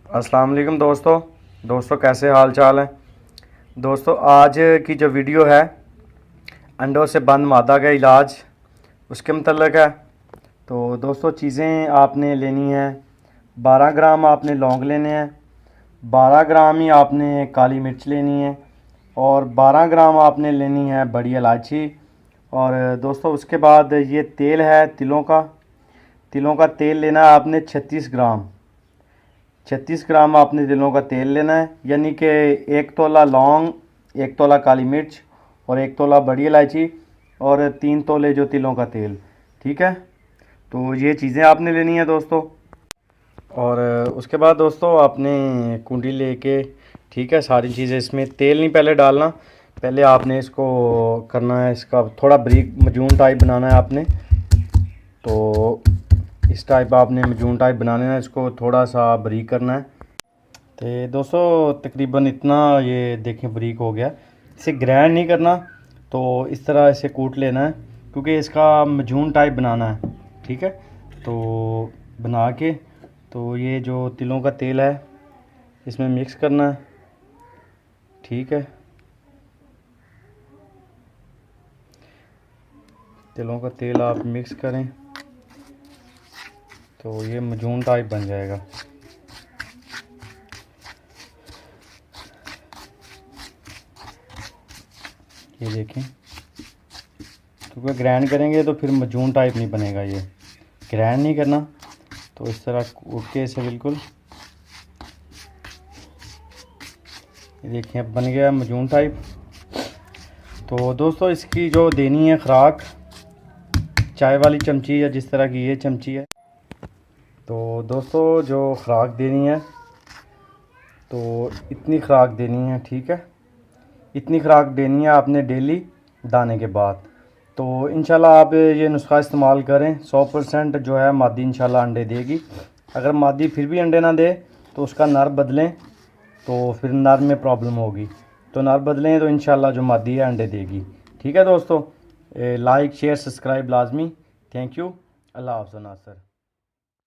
अस्सलाम वालेकुम दोस्तों कैसे हाल चाल हैं। दोस्तों आज की जो वीडियो है अंडों से बंद मादा का इलाज उसके मतलब है। तो दोस्तों चीज़ें आपने लेनी है, 12 ग्राम आपने लौंग लेने हैं, 12 ग्राम ही आपने काली मिर्च लेनी है और 12 ग्राम आपने लेनी है बड़ी इलायची। और दोस्तों उसके बाद ये तेल है तिलों का तेल लेना है आपने 36 ग्राम आपने तिलों का तेल लेना है, यानी कि 1 तोला लौंग, 1 तोला काली मिर्च और 1 तोला बड़ी इलायची और 3 तोले जो तिलों का तेल। ठीक है, तो ये चीज़ें आपने लेनी है दोस्तों। और उसके बाद दोस्तों आपने कुंडी लेके, ठीक है, सारी चीज़ें इसमें तेल नहीं पहले डालना, पहले आपने इसको करना है, इसका थोड़ा बारीक मजून टाइप बनाना है आपने। तो इस टाइप आपने मजून टाइप बनाने है, इसको थोड़ा सा बारीक करना है। तो दोस्तों तकरीबन इतना ये देखें बारीक हो गया। इसे ग्राइंड नहीं करना, तो इस तरह इसे कूट लेना है क्योंकि इसका मजून टाइप बनाना है। ठीक है, तो बना के तो ये जो तिलों का तेल है इसमें मिक्स करना है। ठीक है, तिलों का तेल आप मिक्स करें तो ये मजून टाइप बन जाएगा। ये देखें, क्योंकि ग्राइंड करेंगे तो फिर मजून टाइप नहीं बनेगा। ये ग्राइंड नहीं करना, तो इस तरह कूट के इसे बिल्कुल, ये देखिए अब बन गया मजून टाइप। तो दोस्तों इसकी जो देनी है खुराक, चाय वाली चमची या जिस तरह की ये चमची है, तो दोस्तों जो खुराक देनी है तो इतनी खुराक देनी है। ठीक है, इतनी खुराक देनी है आपने डेली दाने के बाद। तो इंशाल्लाह आप ये नुस्खा इस्तेमाल करें, 100% जो है मादी इंशाल्लाह अंडे देगी। अगर मादी फिर भी अंडे ना दे तो उसका नर बदलें, तो फिर नर में प्रॉब्लम होगी। तो नर बदलें तो इंशाल्लाह जो मादी है अंडे देगी। ठीक है दोस्तों, लाइक शेयर सब्सक्राइब लाजमी। Thank you. अल्लाह हाफ़िज़ नासर।